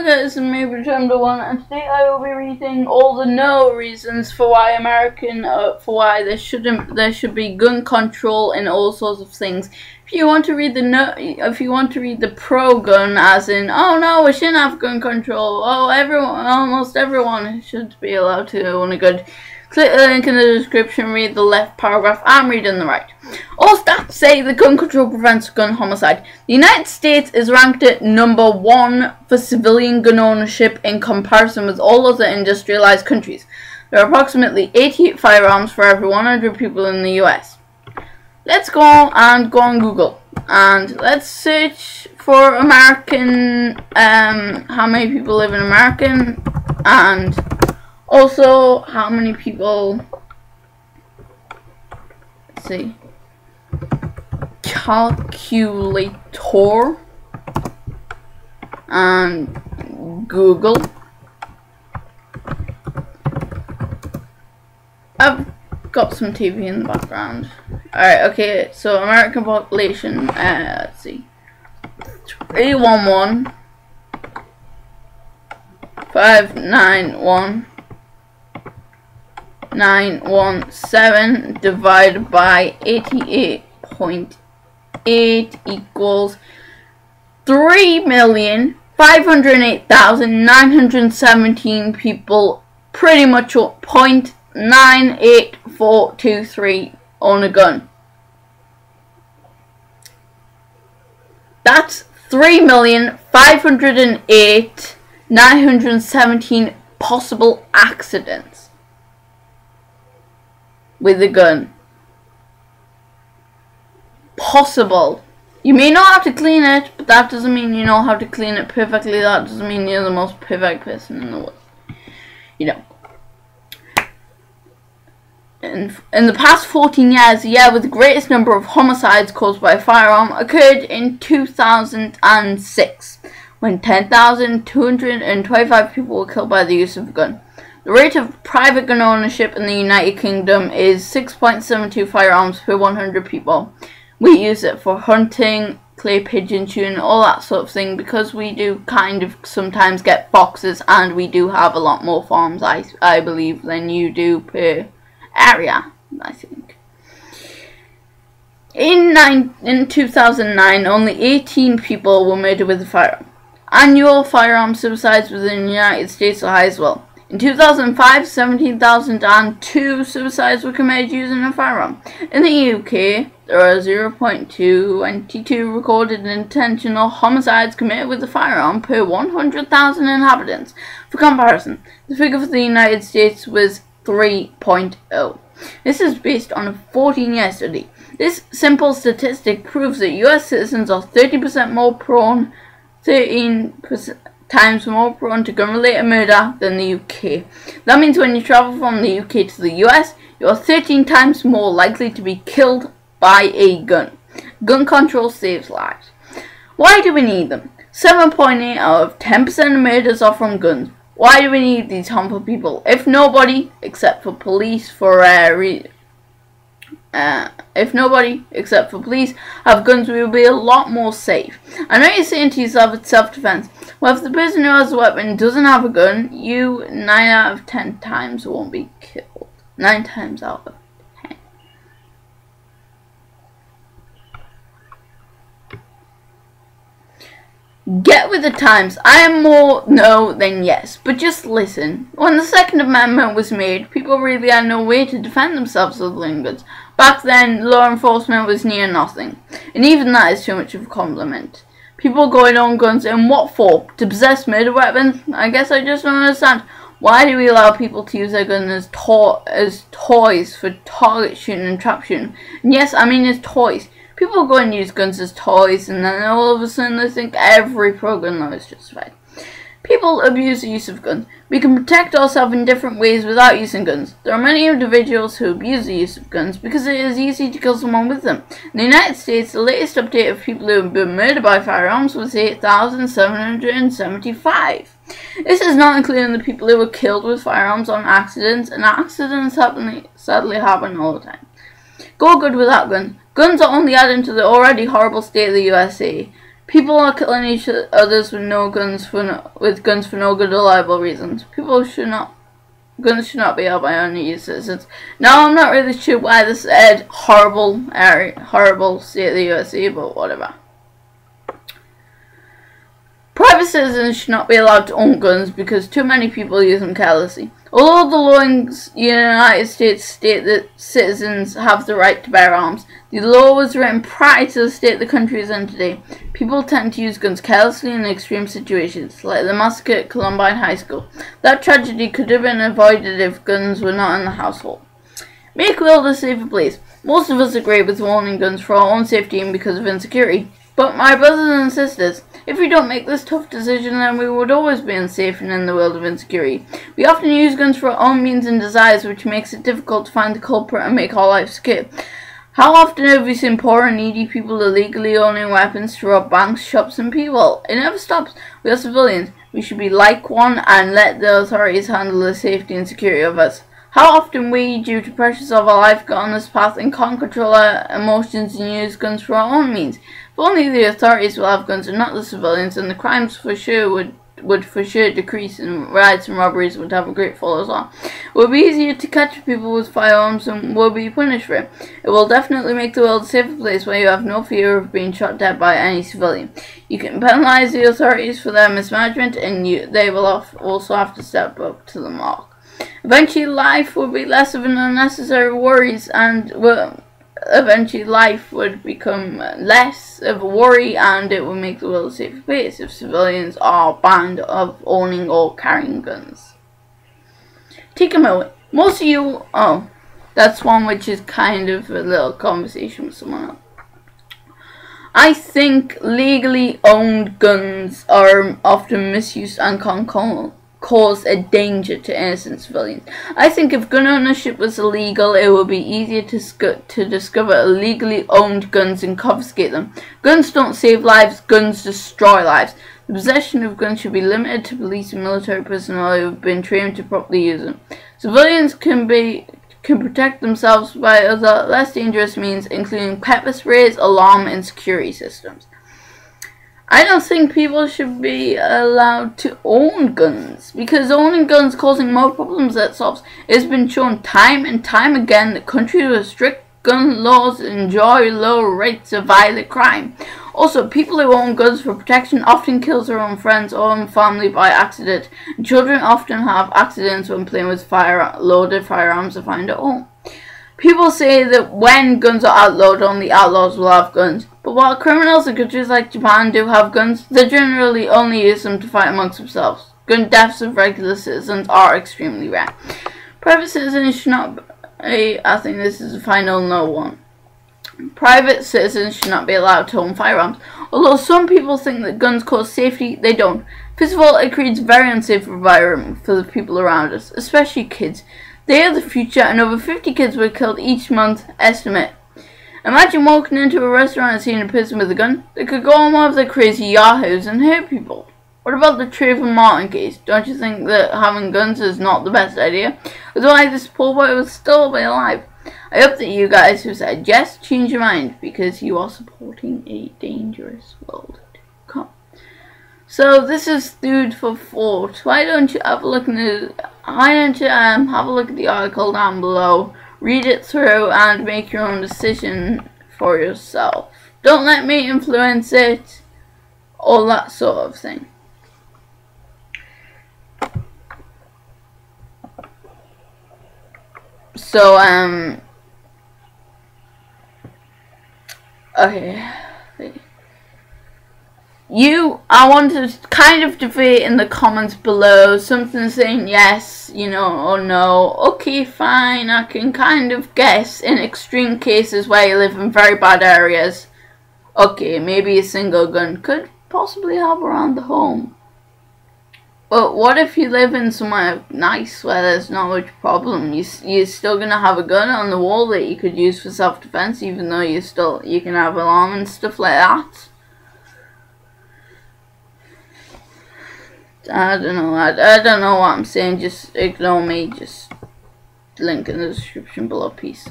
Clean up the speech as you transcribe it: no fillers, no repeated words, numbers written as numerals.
Guys, I'm Maybe Chapter 1, and today I will be reading all the no reasons for why there should be gun control and all sorts of things. If you want to read the pro-gun, as in, oh no, we shouldn't have gun control, almost everyone should be allowed to own a gun, click the link in the description, read the left paragraph, I'm reading the right. All stats say that gun control prevents gun homicide. The United States is ranked at number 1 for civilian gun ownership in comparison with all other industrialized countries. There are approximately 88 firearms for every 100 people in the US. Let's go on Google and let's search for American, how many people live in America, and also how many people, let's see, calculator and Google. I've got some TV in the background. Alright, okay, so American population, let's see, 311 591 917 divided by 88.8 equals 3,508,917 people, pretty much 0.98423 own a gun. That's 3,508,917 possible accidents with a gun. Possible. You may not have to clean it, but that doesn't mean you know how to clean it perfectly. That doesn't mean you're the most perfect person in the world. You know. In the past 14 years, the year with the greatest number of homicides caused by a firearm occurred in 2006, when 10,225 people were killed by the use of a gun. The rate of private gun ownership in the United Kingdom is 6.72 firearms per 100 people. We use it for hunting, clay pigeon shooting, all that sort of thing, because we do kind of sometimes get foxes, and we do have a lot more farms, I believe, than you do per area, I think. In 2009, only 18 people were murdered with a firearm. Annual firearm suicides within the United States are high as well. In 2005, 17,002 suicides were committed using a firearm. In the UK, there are 0.22 recorded intentional homicides committed with a firearm per 100,000 inhabitants. For comparison, the figure for the United States was 3.0. This is based on a 14-year study. This simple statistic proves that US citizens are 13% more prone, 13% times more prone to gun-related murder than the UK. That means when you travel from the UK to the US, you are 13 times more likely to be killed by a gun. Gun control saves lives. Why do we need them? 7.8 out of 10% of murders are from guns. Why do we need these harmful people? If nobody except for police have guns, we will be a lot more safe. I know you're saying to yourself it's self-defense. Well, if the person who has a weapon doesn't have a gun, you 9 out of 10 times won't be killed. 9 times out of 10. Get with the times. I am more no than yes, but just listen. When the Second Amendment was made, people really had no way to defend themselves with guns. Back then, law enforcement was near nothing, and even that is too much of a compliment. People going on guns, and what for? To possess murder weapons? I guess I just don't understand. Why do we allow people to use their guns as toys for target shooting and trap shooting? And yes, I mean as toys. People go and use guns as toys, and then all of a sudden they think every pro-gun law is justified. People abuse the use of guns. We can protect ourselves in different ways without using guns. There are many individuals who abuse the use of guns because it is easy to kill someone with them. In the United States, the latest update of people who have been murdered by firearms was 8,775. This is not including the people who were killed with firearms on accidents, and accidents sadly happen all the time. Go good without guns. Guns are only adding to the already horrible state of the USA. People are killing each others with guns for no good or liable reasons. Guns should not be held by only citizens. Now, I'm not really sure why this said horrible state of the USA, but whatever. Private citizens should not be allowed to own guns because too many people use them carelessly. Although the law in the United States state that citizens have the right to bear arms, the law was written prior to the state the country is in today. People tend to use guns carelessly in extreme situations, like the massacre at Columbine High School. That tragedy could have been avoided if guns were not in the household. Make the world a safer place. Most of us agree with owning guns for our own safety and because of insecurity. But my brothers and sisters, if we don't make this tough decision, then we would always be unsafe and in the world of insecurity. We often use guns for our own means and desires, which makes it difficult to find the culprit and make our lives secure. How often have we seen poor and needy people illegally owning weapons to rob banks, shops, and people? It never stops. We are civilians. We should be like one and let the authorities handle the safety and security of us. How often we, due to pressures of our life, get on this path and can't control our emotions and use guns for our own means. If only the authorities will have guns and not the civilians, and the crimes for sure would for sure decrease, and riots and robberies would have a great fall as well. It will be easier to catch people with firearms and will be punished for it. It will definitely make the world a safer place where you have no fear of being shot dead by any civilian. You can penalize the authorities for their mismanagement, and they will also have to step up to the mark. Eventually life will be less of an unnecessary worries, and eventually life would become less of a worry, and it will make the world a safer place if civilians are banned of owning or carrying guns. Take a moment. Most of you, that's one which is kind of a little conversation with someone else. I think legally owned guns are often misused and can cause a danger to innocent civilians. I think if gun ownership was illegal, it would be easier to discover illegally owned guns and confiscate them. Guns don't save lives, guns destroy lives. The possession of guns should be limited to police and military personnel who have been trained to properly use them. Civilians can protect themselves by other less dangerous means, including pepper sprays, alarm, and security systems. I don't think people should be allowed to own guns, because owning guns causing more problems than it solves. It has been shown time and time again that countries with strict gun laws enjoy low rates of violent crime. Also, people who own guns for protection often kill their own friends or own family by accident. And children often have accidents when playing with loaded firearms they find at home. People say that when guns are outlawed, only outlaws will have guns. But while criminals in countries like Japan do have guns, they generally only use them to fight amongst themselves. Gun deaths of regular citizens are extremely rare. Private citizens should not be, I think this is the final no one. Private citizens should not be allowed to own firearms. Although some people think that guns cause safety, they don't. First of all, it creates a very unsafe environment for the people around us, especially kids. They are the future, and over 50 kids were killed each month, estimate. Imagine walking into a restaurant and seeing a person with a gun. They could go on one of their crazy yahoos and hurt people. What about the Trayvon Martin case? Don't you think that having guns is not the best idea? Otherwise, this poor boy would still be alive. I hope that you guys who said yes change your mind, because you are supporting a dangerous world to come. So this is food for thought. Why don't you have a look at the article down below, read it through, and make your own decision for yourself. Don't let me influence it, all that sort of thing. So, okay. I want to kind of debate in the comments below, something saying yes, or no. Okay, fine, I can kind of guess in extreme cases where you live in very bad areas. Okay, maybe a single gun could possibly help around the home. But what if you live in somewhere nice where there's not much problem? You're still gonna have a gun on the wall that you could use for self-defense, even though you can have alarm and stuff like that. I don't know. I don't know what I'm saying. Just ignore me. Just link in the description below. Peace.